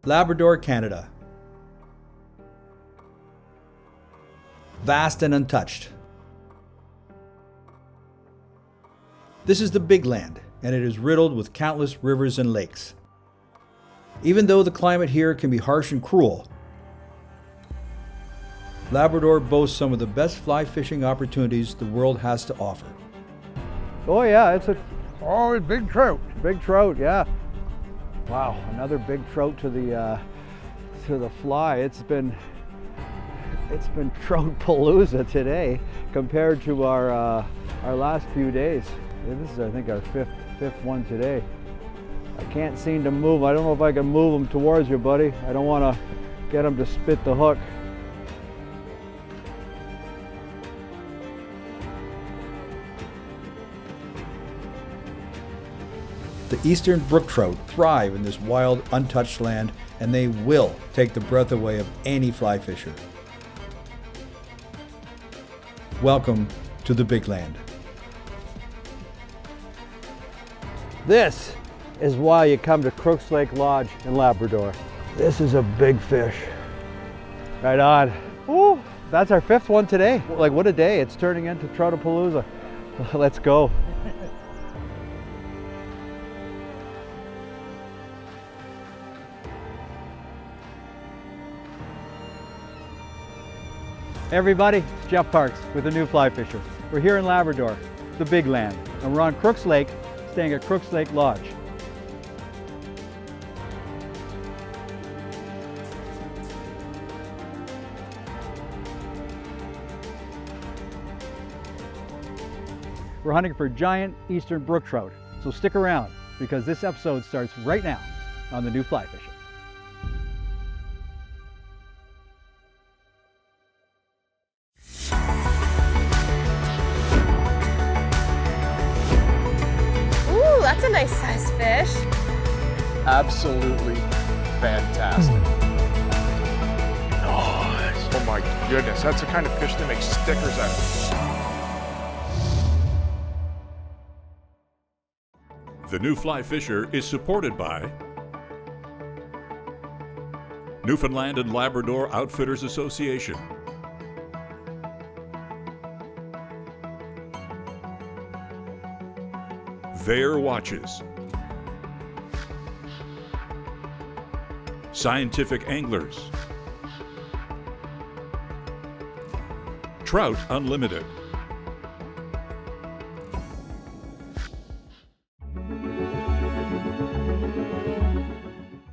Labrador, Canada. Vast and untouched. This is the big land, and it is riddled with countless rivers and lakes. Even though the climate here can be harsh and cruel, Labrador boasts some of the best fly fishing opportunities the world has to offer. Oh yeah, it's a big trout. Big trout, yeah. Wow, another big trout to the fly. It's been trout palooza today compared to our last few days. This is, I think, our fifth one today. I can't seem to move. I don't know if I can move them towards you, buddy. I don't want to get them to spit the hook. The eastern brook trout thrive in this wild, untouched land, and they will take the breath away of any fly fisher. Welcome to the big land. This is why you come to Crooks Lake Lodge in Labrador. This is a big fish. Right on. Ooh, that's our fifth one today. Like, what a day. It's turning into Troutapalooza. Let's go. Everybody, it's Jeff Parks with the New Fly Fisher. We're here in Labrador, the big land, and we're on Crooks Lake, staying at Crooks Lake Lodge. We're hunting for giant eastern brook trout, so stick around because this episode starts right now on the New Fly Fisher. That's a nice sized fish. Absolutely fantastic. Oh my goodness, that's the kind of fish that makes stickers out of. The New Fly Fisher is supported by Newfoundland and Labrador Outfitters Association, Vair Watches, Scientific Anglers, Trout Unlimited,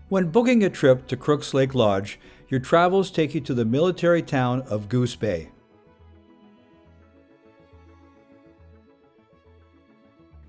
When booking a trip to Crooks Lake Lodge, your travels take you to the military town of Goose Bay.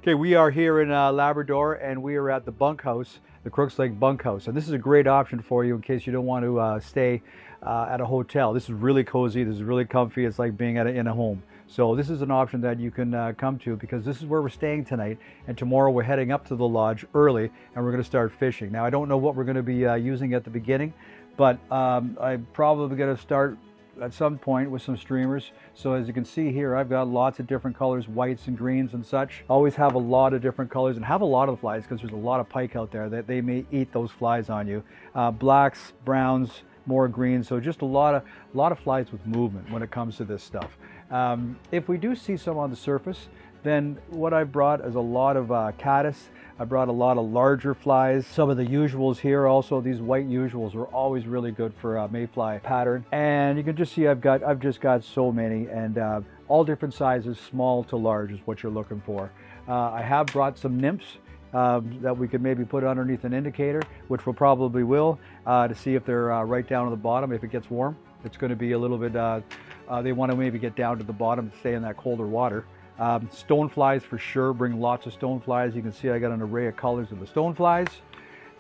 Okay, we are here in Labrador, and we are at the bunkhouse, the Crooks Lake bunkhouse. And this is a great option for you in case you don't want to stay at a hotel. This is really cozy, this is really comfy. It's like being in a home. So this is an option that you can come to because this is where we're staying tonight. And tomorrow we're heading up to the lodge early and we're going to start fishing. Now I don't know what we're going to be using at the beginning, but I'm probably going to start at some point with some streamers. So as you can see here, I've got lots of different colors, whites and greens and such. Always have a lot of different colors and have a lot of flies because there's a lot of pike out there that they may eat those flies on you. Blacks, browns, more greens. So just a lot of flies with movement when it comes to this stuff. If we do see some on the surface, then what I've brought is a lot of caddis. I brought a lot of larger flies. Some of the usuals here also, these white usuals are always really good for mayfly pattern. And you can just see I've just got so many, and all different sizes, small to large is what you're looking for. I have brought some nymphs that we could maybe put underneath an indicator, which we'll probably will, to see if they're right down to the bottom. If it gets warm, it's going to be a little bit, they want to maybe get down to the bottom to stay in that colder water. Stoneflies for sure, bring lots of stoneflies. You can see I got an array of colors of the stoneflies.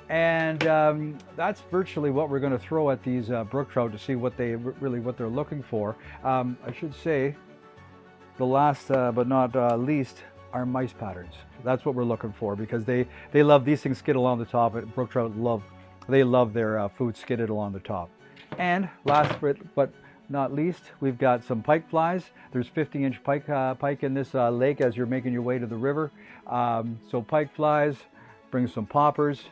And that's virtually what we're going to throw at these brook trout to see what they're looking for. I should say, the last but not least are mice patterns. That's what we're looking for because they love these things skid along the top. Brook trout love their food skidded along the top. And last but not least, we've got some pike flies. There's 50-inch pike in this lake as you're making your way to the river. So pike flies, bring some poppers.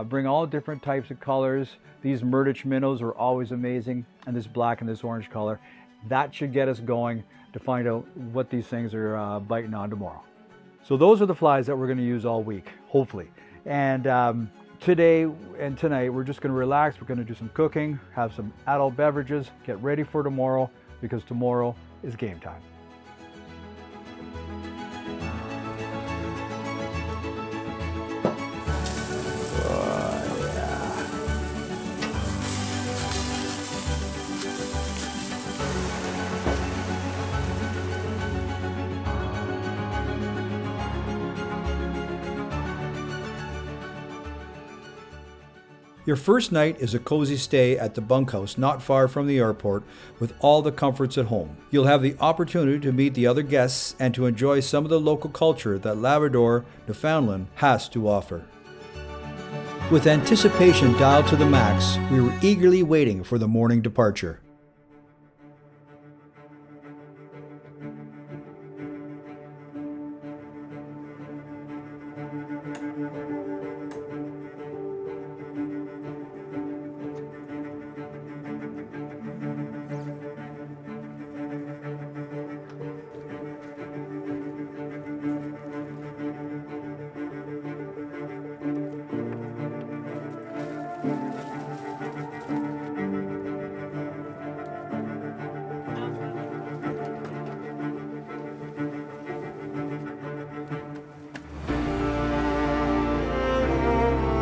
Bring all different types of colors. These Murdich minnows are always amazing, and this black and this orange color. That should get us going to find out what these things are biting on tomorrow. So those are the flies that we're going to use all week, hopefully. And today and tonight, we're just going to relax. We're going to do some cooking, have some adult beverages, get ready for tomorrow, because tomorrow is game time. Your first night is a cozy stay at the bunkhouse not far from the airport with all the comforts at home. You'll have the opportunity to meet the other guests and to enjoy some of the local culture that Labrador, Newfoundland has to offer. With anticipation dialed to the max, we were eagerly waiting for the morning departure.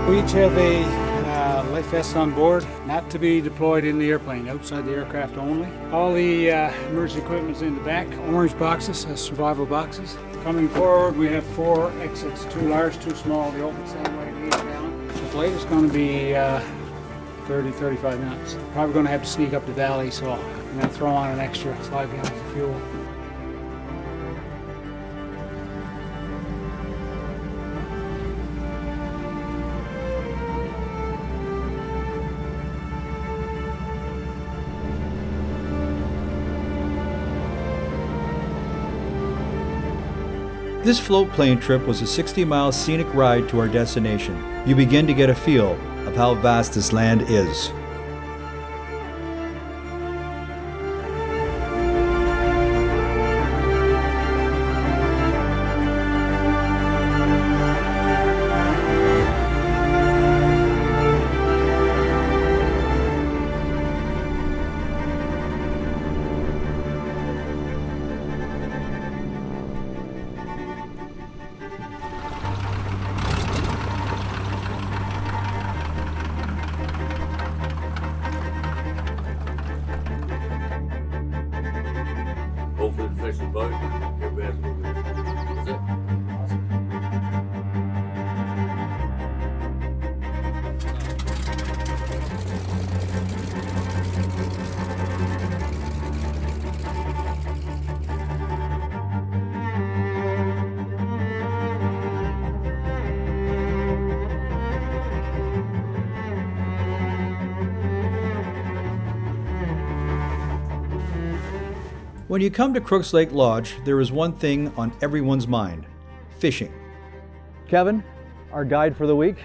We each have a life vest on board, not to be deployed in the airplane, outside the aircraft only. All the emergency equipment is in the back, orange boxes, survival boxes. Coming forward, we have 4 exits, 2 large, 2 small, the open same way, 8 gallon. The flight is going to be 30-35 minutes. Probably going to have to sneak up the valley, so I'm going to throw on an extra 5 gallons of fuel. This float plane trip was a 60-mile scenic ride to our destination. You begin to get a feel of how vast this land is. Hopefully the fish will bite. Everybody has a little bit. That's it. When you come to Crooks Lake Lodge, there is one thing on everyone's mind: fishing. Kevin, our guide for the week.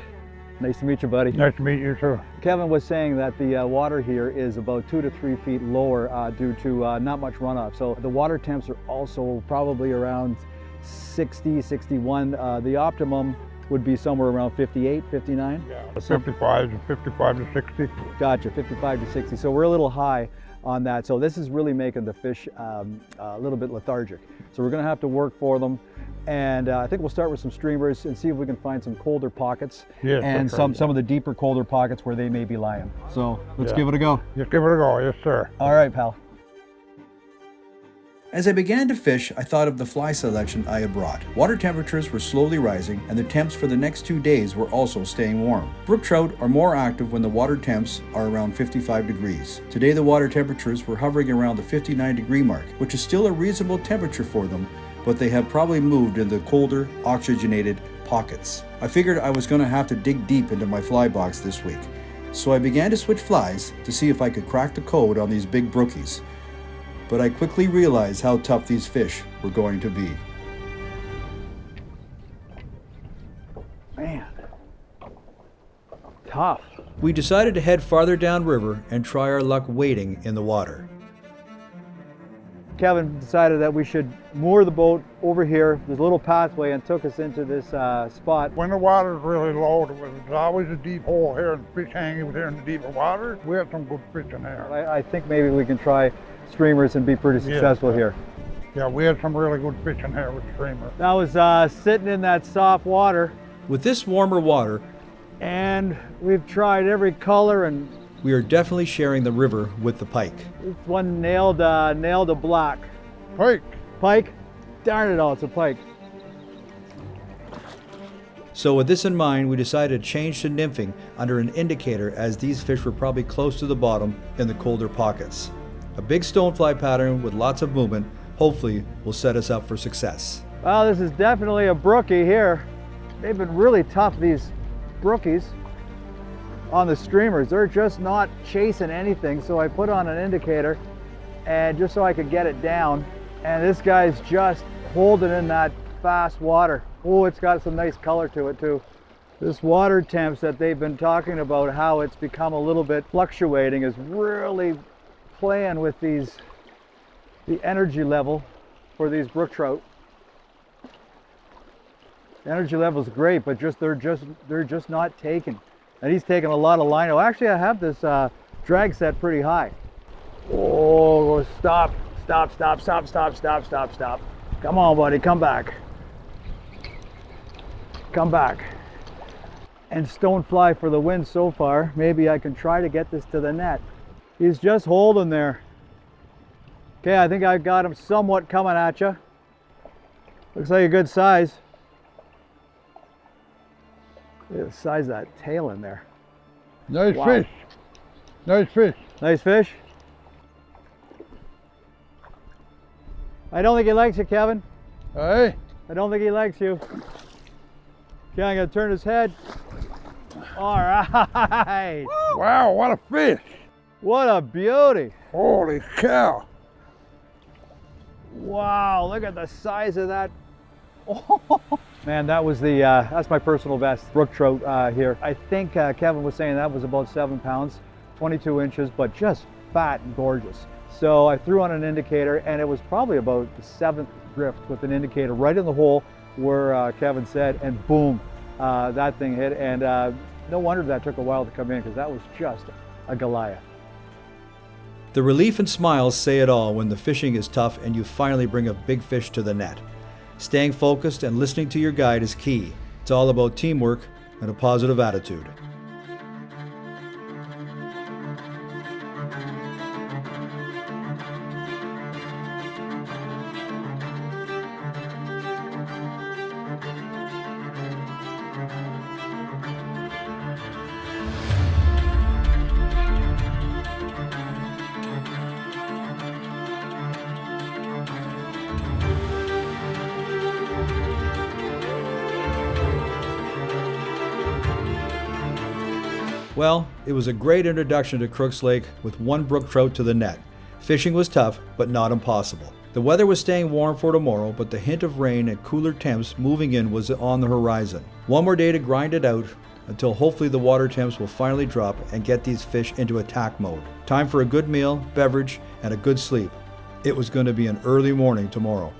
Nice to meet you, buddy. Nice to meet you, too. Kevin was saying that the water here is about 2 to 3 feet lower due to not much runoff. So the water temps are also probably around 60, 61. The optimum would be somewhere around 58, 59. Yeah, 55 to 60. Gotcha, 55 to 60. So we're a little high on that. So this is really making the fish a little bit lethargic. So we're going to have to work for them. And I think we'll start with some streamers and see if we can find some colder pockets, Yes, and okay. some of the deeper, colder pockets where they may be lying. So let's Yeah. give it a go. Just give it a go, yes, sir. All right, pal. As I began to fish, I thought of the fly selection I had brought. Water temperatures were slowly rising, and the temps for the next 2 days were also staying warm. Brook trout are more active when the water temps are around 55 degrees. Today the water temperatures were hovering around the 59-degree mark, which is still a reasonable temperature for them, but they have probably moved into colder, oxygenated pockets. I figured I was going to have to dig deep into my fly box this week, so I began to switch flies to see if I could crack the code on these big brookies. But I quickly realized how tough these fish were going to be. Man. tough. We decided to head farther downriver and try our luck wading in the water. Kevin decided that we should moor the boat over here. There's a little pathway and took us into this spot. When the water's really low, there's always a deep hole here and fish hanging here in the deeper water. We have some good fish in here. I think maybe we can try streamers and be pretty successful here. Yeah, we had some really good fish in here with streamers. That was sitting in that soft water. With this warmer water, And we've tried every color, and we are definitely sharing the river with the pike. this one nailed a black. Pike. Pike? Darn it all, it's a pike. So with this in mind, we decided to change to nymphing under an indicator, as these fish were probably close to the bottom in the colder pockets. A big stonefly pattern with lots of movement hopefully will set us up for success. Well, this is definitely a brookie here. They've been really tough, these brookies on the streamers. They're just not chasing anything, so I put on an indicator and just so I could get it down. And this guy's just holding in that fast water. Oh, it's got some nice color to it too. This water temps that they've been talking about, how it's become a little bit fluctuating, is really playing with the energy level for these brook trout. The energy level is great, but they're just not taking. And he's taking a lot of line. Oh, actually, I have this drag set pretty high. Oh, stop. Come on, buddy, come back. Come back. And stonefly for the win so far. Maybe I can try to get this to the net. He's just holding there. Okay, I think I've got him somewhat coming at you. Looks like a good size. Look at the size of that tail in there. Nice Wow. fish. Nice fish. Nice fish. I don't think he likes you, Kevin. Hey? I don't think he likes you. Okay, I'm gonna turn his head. All right. Wow, what a fish. What a beauty. Holy cow. Wow, look at the size of that. Man, that was that's my personal best brook trout here. I think Kevin was saying that was about 7 pounds, 22 inches, but just fat and gorgeous. So I threw on an indicator, and it was probably about the 7th drift with an indicator right in the hole where Kevin said, and boom, that thing hit. And no wonder that took a while to come in, because that was just a Goliath. The relief and smiles say it all when the fishing is tough and you finally bring a big fish to the net. Staying focused and listening to your guide is key. It's all about teamwork and a positive attitude. Well, it was a great introduction to Crooks Lake with one brook trout to the net. Fishing was tough, but not impossible. The weather was staying warm for tomorrow, but the hint of rain and cooler temps moving in was on the horizon. One more day to grind it out until hopefully the water temps will finally drop and get these fish into attack mode. Time for a good meal, beverage, and a good sleep. It was going to be an early morning tomorrow.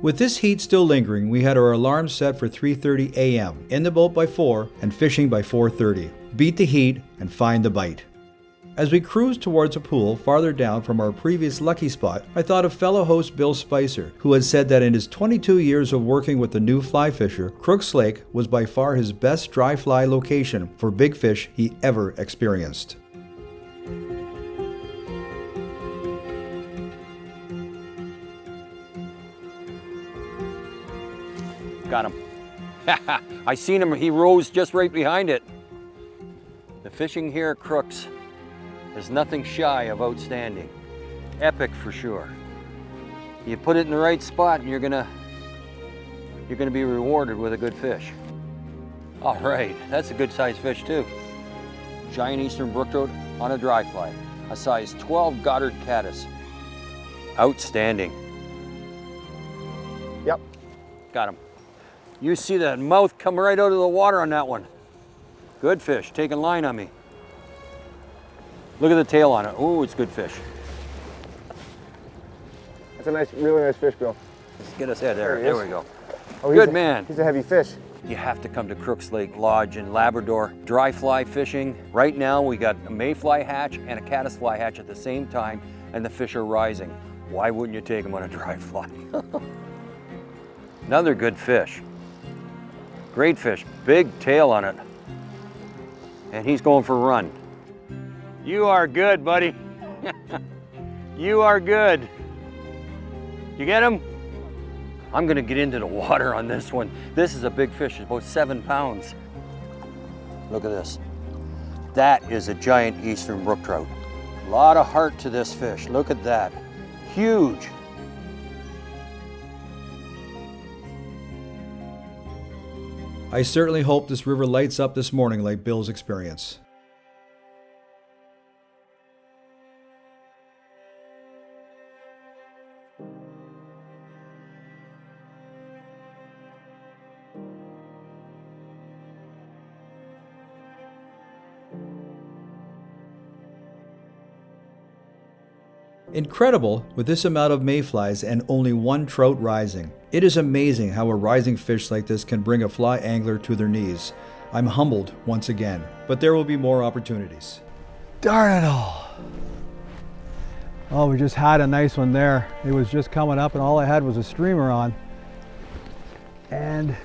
With this heat still lingering, we had our alarm set for 3:30 a.m. In the boat by 4 and fishing by 4:30. Beat the heat and find the bite. As we cruised towards a pool farther down from our previous lucky spot, I thought of fellow host Bill Spicer, who had said that in his 22 years of working with the new fly fisher, Crooks Lake was by far his best dry fly location for big fish he ever experienced. Got him. I seen him, he rose just right behind it. The fishing here at Crooks is nothing shy of outstanding. Epic for sure. You put it in the right spot and you're gonna be rewarded with a good fish. All right, that's a good sized fish too. Giant eastern brook trout on a dry fly. A size 12 Goddard caddis. Outstanding. Yep. Got him. You see that mouth come right out of the water on that one. Good fish, taking line on me. Look at the tail on it. Oh, it's good fish. That's a nice, really nice fish, Bill. Let's get us head there. There he There is. we go. Oh, Good man. He's a heavy fish. You have to come to Crooks Lake Lodge in Labrador. Dry fly fishing. Right now we got a mayfly hatch and a caddisfly hatch at the same time, and the fish are rising. Why wouldn't you take them on a dry fly? Another good fish. Great fish, big tail on it. And he's going for a run. You are good, buddy. You are good. You get him? I'm gonna get into the water on this one. This is a big fish, it's about 7 pounds. Look at this. That is a giant eastern brook trout. A lot of heart to this fish, look at that. Huge. I certainly hope this river lights up this morning like Bill's experience. Incredible with this amount of mayflies and only one trout rising. It is amazing how a rising fish like this can bring a fly angler to their knees. I'm humbled once again, but there will be more opportunities. Darn it all. Oh, we just had a nice one there. It was just coming up and all I had was a streamer on. And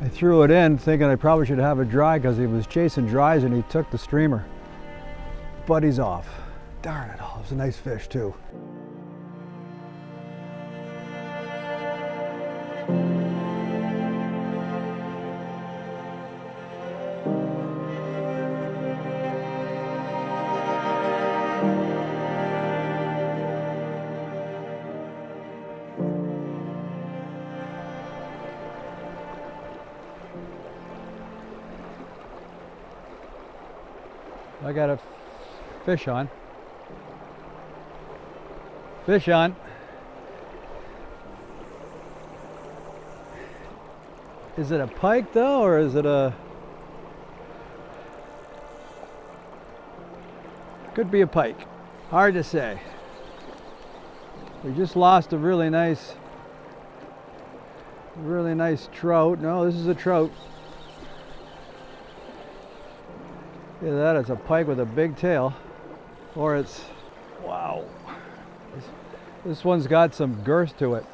I threw it in thinking I probably should have it dry because he was chasing dries and he took the streamer. But he's off. Darn it all, it was a nice fish too. I got a fish on. Fish on. Is it a pike though, or is it a... Could be a pike. Hard to say. We just lost a really nice trout. No, this is a trout. Look at that, it's a pike with a big tail. Or it's, wow. This one's got some girth to it.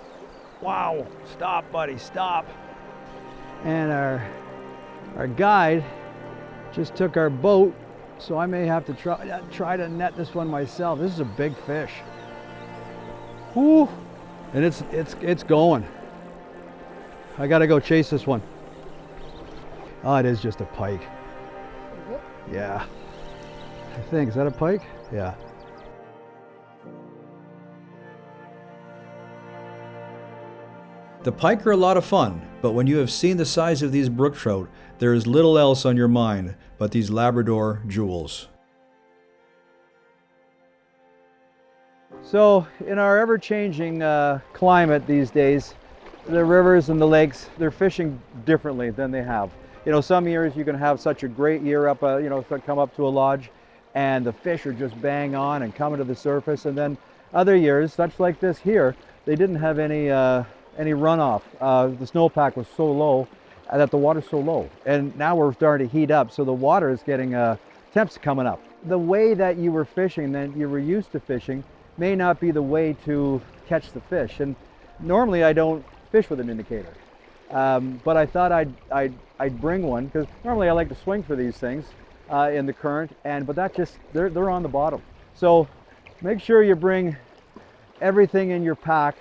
Wow, stop buddy, stop. And our guide just took our boat, so I may have to try to net this one myself. This is a big fish. Whoo! And it's going. I gotta go chase this one. Oh, it is just a pike. Yeah. I think, is that a pike? Yeah. The pike are a lot of fun, but when you have seen the size of these brook trout, there is little else on your mind but these Labrador jewels. So in our ever-changing climate these days, the rivers and the lakes, they're fishing differently than they have. You know, some years you can have such a great year up, come up to a lodge and the fish are just bang on and coming to the surface. And then other years, such like this here, they didn't have any runoff. The snowpack was so low that the water's so low. And now we're starting to heat up, so the water is getting temps coming up. The way that you were fishing, that you were used to fishing, may not be the way to catch the fish. And normally I don't fish with an indicator. But I thought I'd bring one, because normally I like to swing for these things in the current, but that just, they're on the bottom. So make sure you bring everything in your pack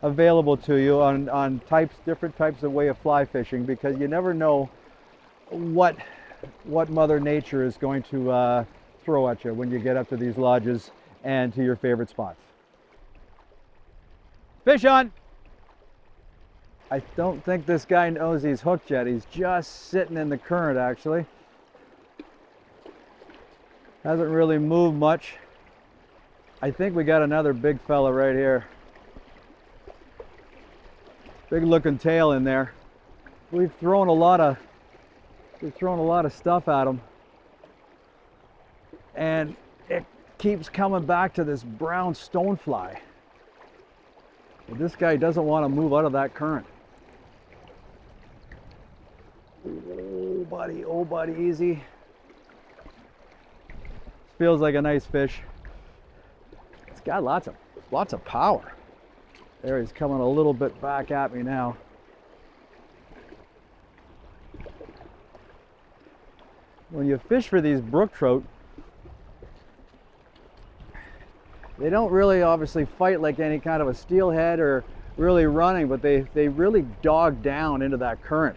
available to you on different types of way of fly fishing, because you never know what Mother Nature is going to throw at you when you get up to these lodges and to your favorite spots. Fish on! I don't think this guy knows he's hooked yet. He's just sitting in the current, actually. Hasn't really moved much. I think we got another big fella right here. Big looking tail in there. We've thrown a lot of stuff at him, and it keeps coming back to this brown stonefly. But this guy doesn't want to move out of that current. Oh buddy, easy. Feels like a nice fish. It's got lots of power. There, he's coming a little bit back at me now. When you fish for these brook trout, they don't really obviously fight like any kind of a steelhead or really running, but they really dog down into that current.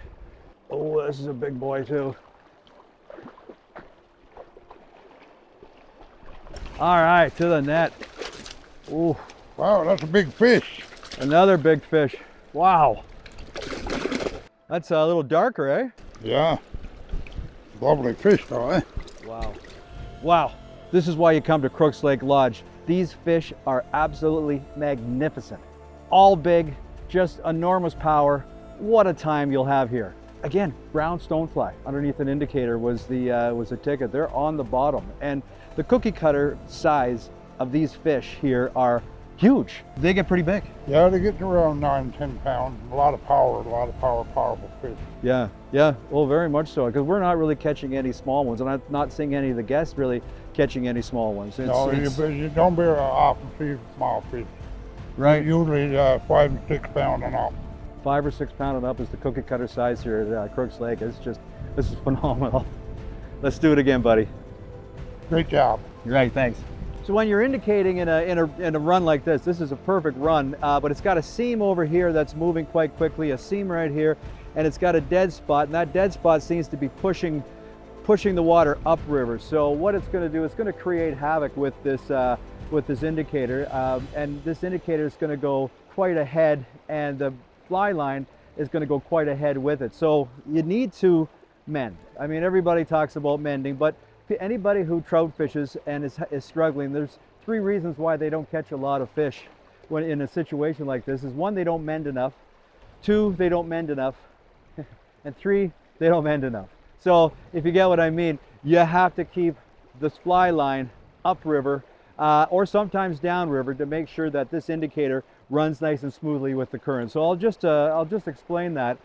Oh, this is a big boy too. All right, to the net. Ooh. Wow, that's a big fish. Another big fish. Wow. That's a little darker, eh? Yeah. Lovely fish though, eh? Wow. Wow. This is why you come to Crooks Lake Lodge. These fish are absolutely magnificent. All big, just enormous power. What a time you'll have here. Again, brown stonefly underneath an indicator was the ticket. They're on the bottom, and the cookie cutter size of these fish here are huge. They get pretty big. Yeah, they get to around 9-10 pounds. A lot of power, powerful fish. Yeah, well, very much so, because we're not really catching any small ones, and I'm not seeing any of the guests really catching any small ones. You don't very often see small fish. Right. Usually 5 and 6 pounds and up. 5 or 6 pound and up is the cookie cutter size here at Crooks Lake. This is phenomenal. Let's do it again, buddy. Great job. Right, thanks. So when you're indicating in a run like this is a perfect run, but it's got a seam over here that's moving quite quickly, a seam right here, and it's got a dead spot, and that dead spot seems to be pushing the water upriver. So what it's going to do, it's going to create havoc with this indicator, and this indicator is going to go quite ahead, and the fly line is going to go quite ahead with it. So you need to mend. I mean, everybody talks about mending, but anybody who trout fishes and is struggling, there's 3 reasons why they don't catch a lot of fish when in a situation like this. Is 1, they don't mend enough, 2, they don't mend enough, and 3, they don't mend enough. So if you get what I mean, you have to keep this fly line upriver or sometimes downriver to make sure that this indicator runs nice and smoothly with the current. So I'll just explain that.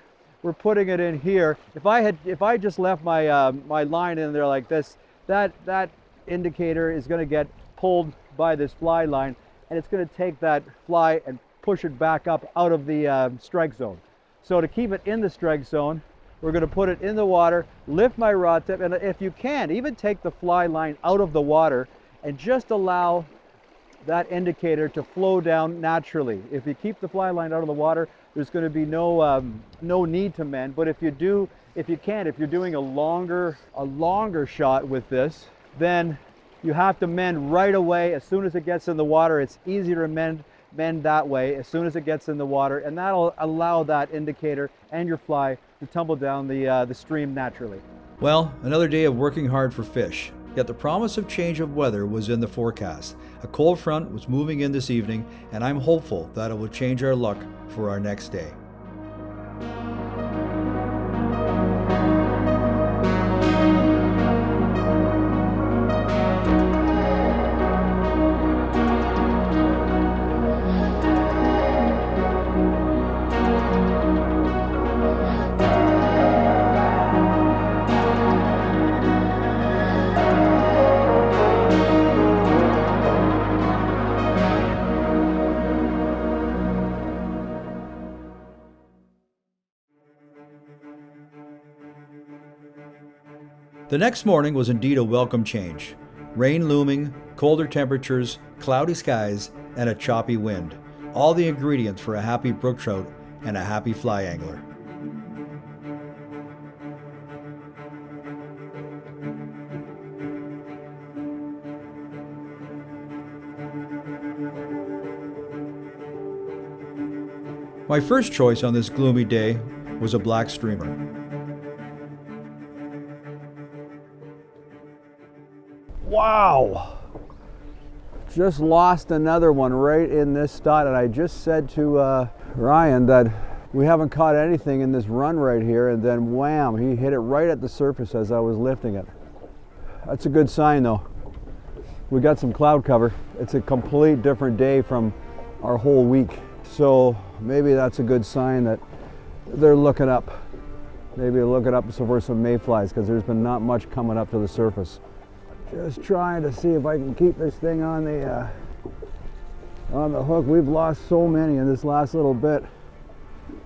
We're putting it in here. If I just left my my line in there like this, that indicator is going to get pulled by this fly line, and it's going to take that fly and push it back up out of the strike zone. So to keep it in the strike zone, we're going to put it in the water, lift my rod tip, and if you can, even take the fly line out of the water and just allow that indicator to flow down naturally. If you keep the fly line out of the water, there's going to be no need to mend. But if you're doing a longer shot with this, then you have to mend right away. As soon as it gets in the water, it's easier to mend that way as soon as it gets in the water, and that'll allow that indicator and your fly to tumble down the stream naturally. Well, another day of working hard for fish. Yet the promise of change of weather was in the forecast. A cold front was moving in this evening, and I'm hopeful that it will change our luck for our next day. The next morning was indeed a welcome change. Rain looming, colder temperatures, cloudy skies, and a choppy wind. All the ingredients for a happy brook trout and a happy fly angler. My first choice on this gloomy day was a black streamer. Wow! Just lost another one right in this spot, and I just said to Ryan that we haven't caught anything in this run right here, and then wham, he hit it right at the surface as I was lifting it. That's a good sign though. We got some cloud cover. It's a complete different day from our whole week. So maybe that's a good sign that they're looking up. Maybe they're looking up for some mayflies, because there's been not much coming up to the surface. Just trying to see if I can keep this thing on the hook. We've lost so many in this last little bit.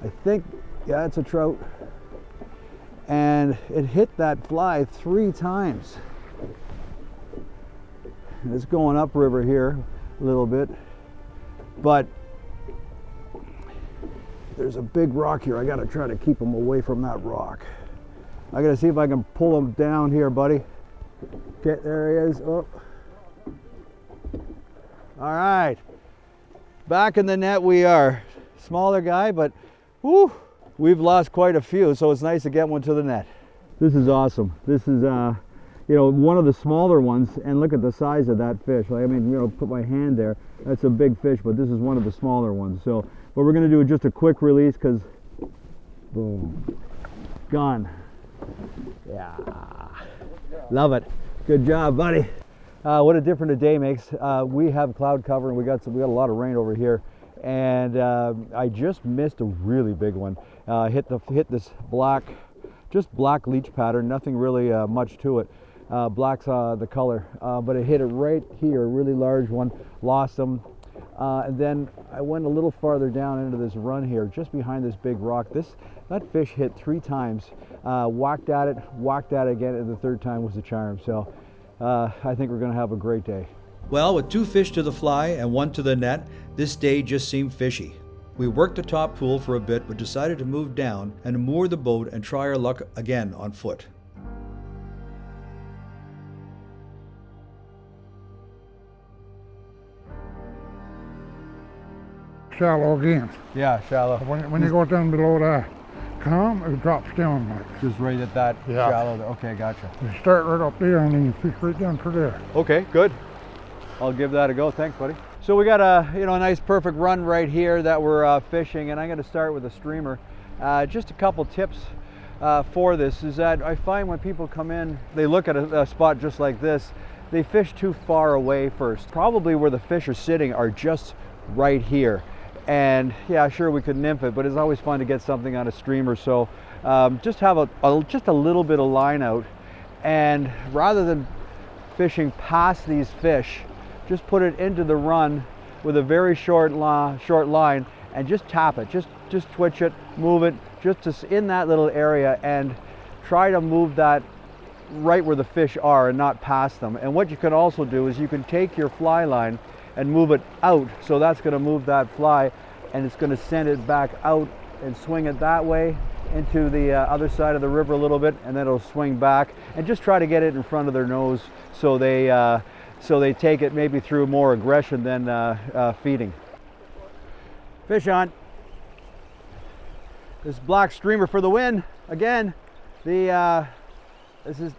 I think, yeah, it's a trout. And it hit that fly 3 times. And it's going upriver here a little bit, but there's a big rock here. I gotta try to keep him away from that rock. I gotta see if I can pull him down here, buddy. Okay, there he is. Oh. All right, back in the net we are. Smaller guy, but whew, we've lost quite a few, so it's nice to get one to the net. This is awesome. This is you know, one of the smaller ones, and look at the size of that fish. Like, I mean, you know, put my hand there. That's a big fish, but this is one of the smaller ones. So what we're gonna do is just a quick release, because boom, gone. Yeah, love it. Good job, buddy. What a difference a day makes. We have cloud cover, and we got a lot of rain over here, and I just missed a really big one. Hit this black, just black leech pattern. Nothing really much to it. Black's the color, but it hit it right here, a really large one. Lost them, and then I went a little farther down into this run here, just behind this big rock. That fish hit 3 times, whacked at it again, and the 3rd time was the charm. So I think we're going to have a great day. Well, with 2 fish to the fly and 1 to the net, this day just seemed fishy. We worked the top pool for a bit, but decided to move down and moor the boat and try our luck again on foot. Shallow again. Yeah, shallow. When you go down below that calm, it drops down like. Just right at that shallow there. Okay, gotcha. You start right up there and then you fish right down through there. Okay, good. I'll give that a go. Thanks, buddy. So we got a nice perfect run right here that we're fishing, and I'm going to start with a streamer. Just a couple tips for this is that I find when people come in, they look at a spot just like this, they fish too far away first. Probably where the fish are sitting are just right here. And yeah, sure, we could nymph it, but it's always fun to get something on a streamer. So just have just a little bit of line out, and rather than fishing past these fish, just put it into the run with a very short line, and just tap it, just twitch it, move it, just in that little area, and try to move that right where the fish are and not past them. And what you can also do is you can take your fly line and move it out, so that's going to move that fly, and it's going to send it back out and swing it that way into the other side of the river a little bit, and then it'll swing back, and just try to get it in front of their nose so they take it maybe through more aggression than feeding. Fish on. This black streamer for the win again. This is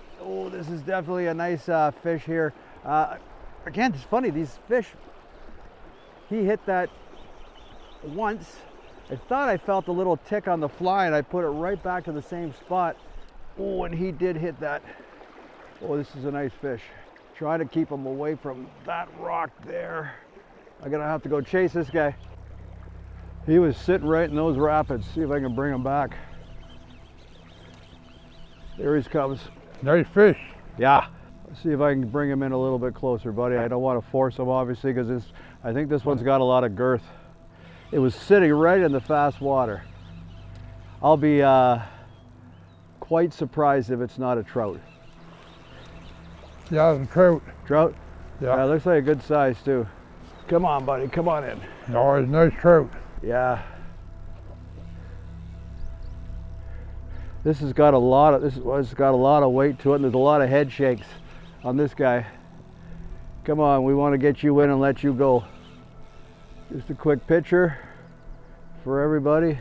definitely a nice fish here. Again, it's funny, these fish, he hit that once. I thought I felt a little tick on the fly, and I put it right back to the same spot. Oh, and he did hit that. Oh, this is a nice fish. Try to keep him away from that rock there. I'm gonna have to go chase this guy. He was sitting right in those rapids. See if I can bring him back. There he comes. Nice fish. Yeah. Let's see if I can bring him in a little bit closer, buddy. I don't want to force him, obviously, because I think this one's got a lot of girth. It was sitting right in the fast water. I'll be quite surprised if it's not a trout. Yeah, it's a trout. Trout? Yeah. It looks like a good size, too. Come on, buddy. Come on in. No, it's a nice trout. Yeah. This has got a lot of weight to it, and there's a lot of head shakes on this guy. Come on, we want to get you in and let you go. Just a quick picture. for everybody.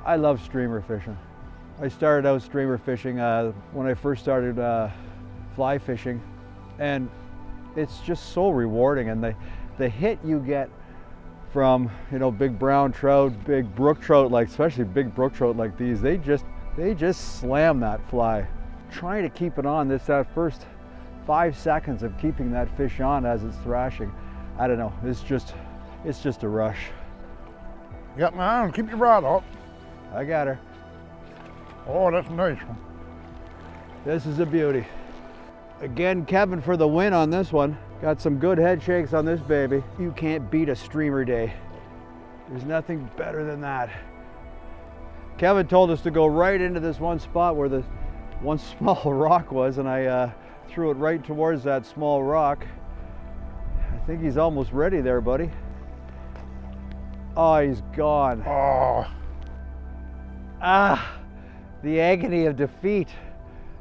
I love streamer fishing. I started out streamer fishing when I first started fly fishing, and it's just so rewarding. And the hit you get from, you know, big brown trout, big brook trout, like especially big brook trout like these, they just slam that fly. Trying to keep it on, that first 5 seconds of keeping that fish on as it's thrashing, I don't know, it's just a rush. You got my arm, keep your rod up. I got her. Oh, that's a nice one. This is a beauty. Again, Kevin for the win on this one. Got some good head shakes on this baby. You can't beat a streamer day. There's nothing better than that. Kevin told us to go right into this one spot where the one small rock was, and I threw it right towards that small rock. I think he's almost ready there, buddy. Oh, he's gone. Oh. Ah, the agony of defeat.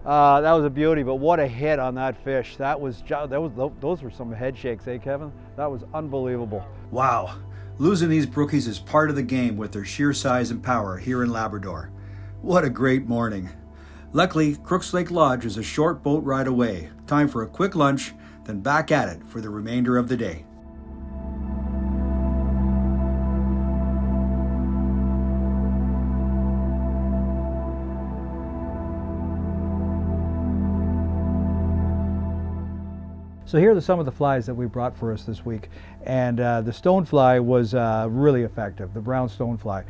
That was a beauty, but what a hit on that fish. Those were some head shakes, eh, Kevin? That was unbelievable. Wow, losing these brookies is part of the game with their sheer size and power here in Labrador. What a great morning. Luckily, Crooks Lake Lodge is a short boat ride away. Time for a quick lunch, then back at it for the remainder of the day. So here are some of the flies that we brought for us this week, and the stonefly was really effective, the brown stonefly.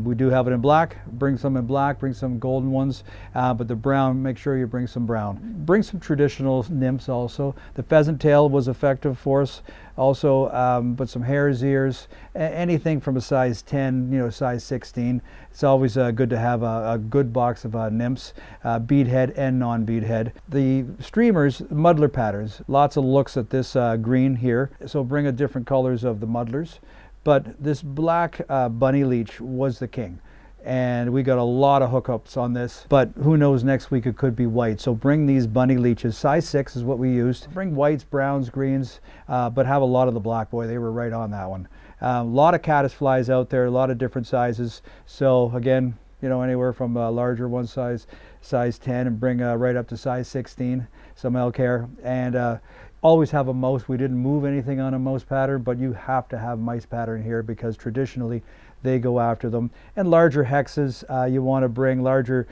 We do have it in black. Bring some in black, bring some golden ones, but the brown, make sure you bring some brown. Bring some traditional nymphs also. The pheasant tail was effective for us also, but some hare's ears, anything from a size 10, you know, size 16. It's always good to have a good box of nymphs, beadhead and non-beadhead. The streamers, muddler patterns, lots of looks at this green here, so bring a different colors of the muddlers. But this black bunny leech was the king, and we got a lot of hookups on this, but who knows, next week it could be white. So bring these bunny leeches. Size 6 is what we used. Bring whites, browns, greens, but have a lot of the black. Boy, they were right on that one. A lot of caddis flies out there, a lot of different sizes. So again, you know, anywhere from larger one size 10, and bring right up to size 16, some elk hair, and always have a mouse. We didn't move anything on a mouse pattern, but you have to have mice pattern here because traditionally they go after them. And larger hexes, you want to bring larger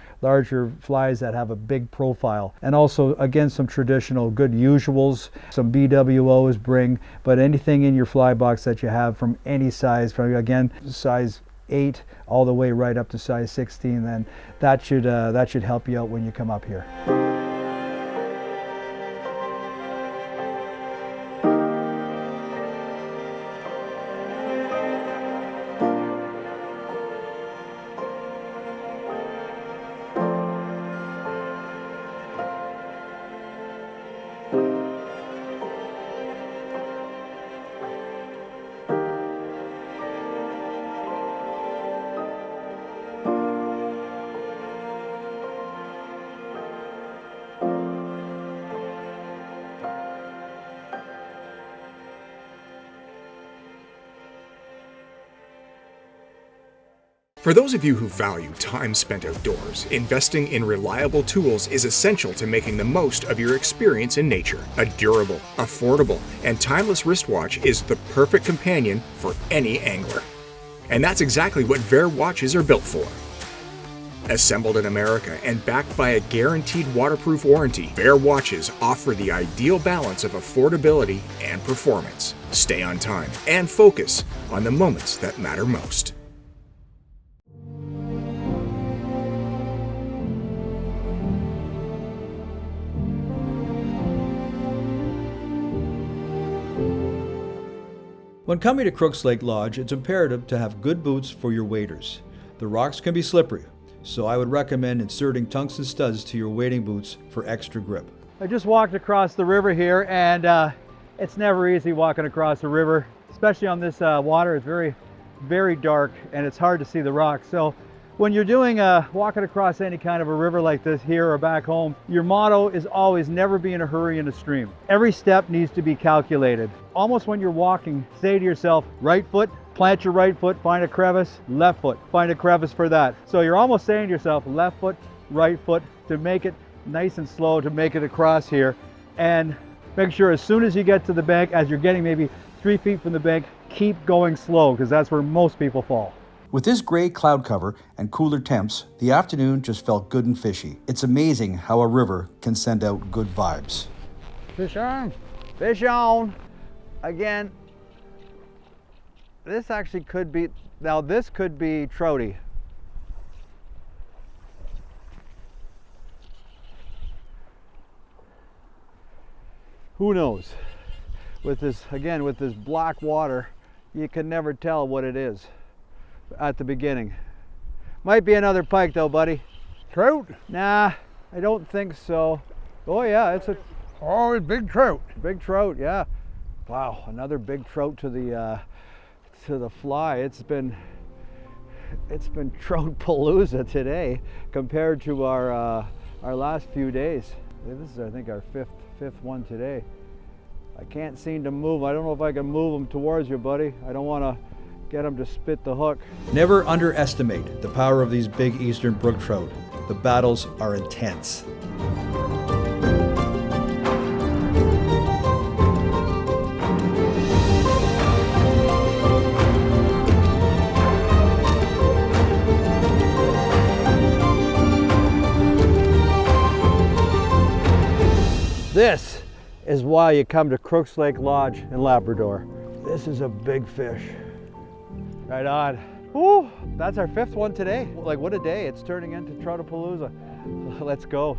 flies that have a big profile. And also, again, some traditional good usuals, some BWOs bring, but anything in your fly box that you have from any size, from again, size 8 all the way right up to size 16, then that should help you out when you come up here. For those of you who value time spent outdoors, investing in reliable tools is essential to making the most of your experience in nature. A durable, affordable, and timeless wristwatch is the perfect companion for any angler. And that's exactly what Vaer watches are built for. Assembled in America and backed by a guaranteed waterproof warranty, Vaer watches offer the ideal balance of affordability and performance. Stay on time and focus on the moments that matter most. When coming to Crooks Lake Lodge, it's imperative to have good boots for your waders. The rocks can be slippery. so I would recommend inserting tungsten studs to your wading boots for extra grip. I just walked across the river here, and it's never easy walking across the river, especially on this water. It's very, very dark and it's hard to see the rocks. So when you're doing walking across any kind of a river like this here or back home, your motto is always never be in a hurry in a stream. Every step needs to be calculated. Almost when you're walking, say to yourself, right foot, plant your right foot, find a crevice, left foot, find a crevice for that. So you're almost saying to yourself, left foot, right foot, to make it nice and slow, to make it across here. And make sure as soon as you get to the bank, as you're getting maybe 3 feet from the bank, keep going slow, because that's where most people fall. With this gray cloud cover and cooler temps, the afternoon just felt good and fishy. It's amazing how a river can send out good vibes. Fish on. Fish on. Again, this actually could be, now this could be trouty. Who knows? With this, again, with this black water, you can never tell what it is at the beginning. Might be another pike though, buddy. Trout? Nah, I don't think so. Oh yeah, it's a... Oh, it's big trout. Big trout, yeah. Wow, another big trout to the fly. It's been trout palooza today compared to our last few days. This is, I think, our fifth one today. I can't seem to move. I don't know if I can move them towards you, buddy. I don't want to get them to spit the hook. Never underestimate the power of these big eastern brook trout. The battles are intense. This is why you come to Crooks Lake Lodge in Labrador. This is a big fish. Right on. Woo, that's our 5th one today. Like, what a day. It's turning into Troutapalooza. Let's go.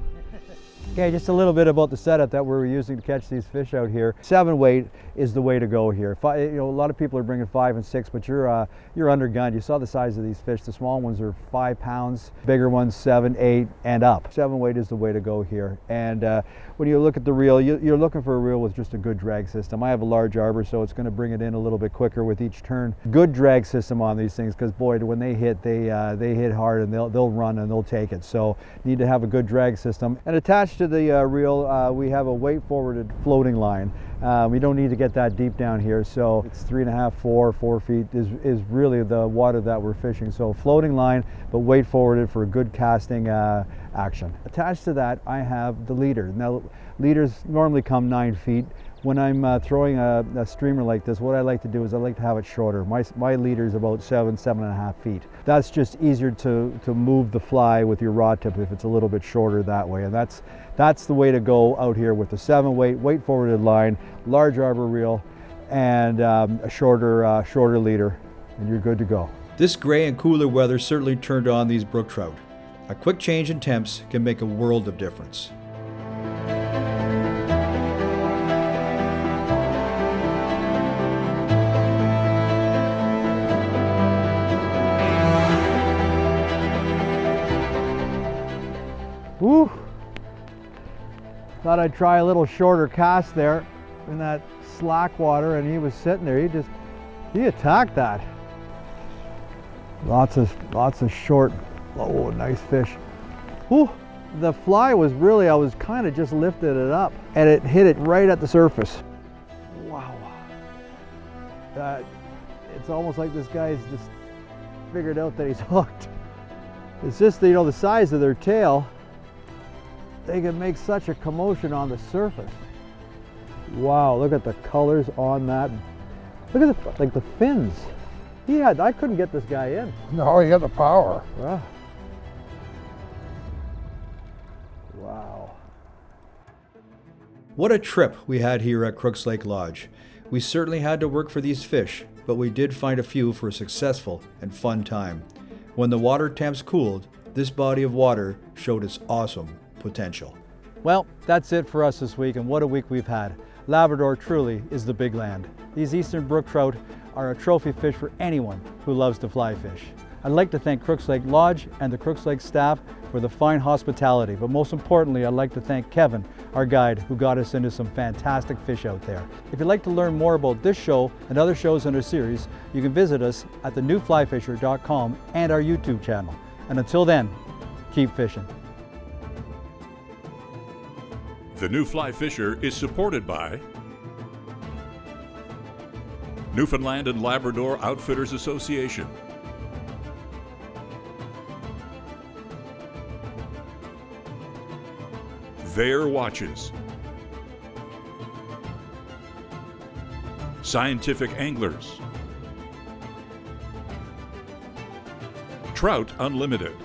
Okay, just a little bit about the setup that we're using to catch these fish out here. 7 weight is the way to go here. You know, a lot of people are bringing 5 and 6, but you're undergunned. You saw the size of these fish. The small ones are 5 pounds, bigger ones 7, 8, and up. 7 weight is the way to go here. And when you look at the reel, you're looking for a reel with just a good drag system. I have a large arbor, so it's going to bring it in a little bit quicker with each turn. Good drag system on these things, because boy, when they hit, they hit hard, and they'll run and they'll take it. So need to have a good drag system. And attached to the reel, we have a weight forwarded floating line. We don't need to get that deep down here, so it's 3.5, 4 feet is really the water that we're fishing. So floating line, but weight forwarded for a good casting action. Attached to that, I have the leader. Now, leaders normally come 9 feet. When I'm throwing a streamer like this, what I like to do is I like to have it shorter. My leader is about 7.5 feet. That's just easier to move the fly with your rod tip if it's a little bit shorter that way. And that's the way to go out here with the 7 weight forwarded line, large arbor reel, and a shorter leader, and you're good to go. This gray and cooler weather certainly turned on these brook trout. A quick change in temps can make a world of difference. Woo! Thought I'd try a little shorter cast there in that slack water, and he was sitting there. He attacked that. Lots of short. Oh, nice fish. Whew. The fly was really, I was kind of just lifted it up, and it hit it right at the surface. Wow. It's almost like this guy's just figured out that he's hooked. It's just, you know, the size of their tail. They can make such a commotion on the surface. Wow, look at the colors on that. Look at the fins. I couldn't get this guy in. No, he had the power. Wow. Wow. What a trip we had here at Crooks Lake Lodge. We certainly had to work for these fish, but we did find a few for a successful and fun time. When the water temps cooled, this body of water showed its awesome potential. Well, that's it for us this week, and what a week we've had. Labrador truly is the big land. These eastern brook trout are a trophy fish for anyone who loves to fly fish. I'd like to thank Crooks Lake Lodge and the Crooks Lake staff for the fine hospitality, but most importantly, I'd like to thank Kevin, our guide, who got us into some fantastic fish out there. If you'd like to learn more about this show and other shows in our series, you can visit us at thenewflyfisher.com and our YouTube channel. And until then, keep fishing. The New Fly Fisher is supported by Newfoundland and Labrador Outfitters Association, Vair Watches, Scientific Anglers, Trout Unlimited,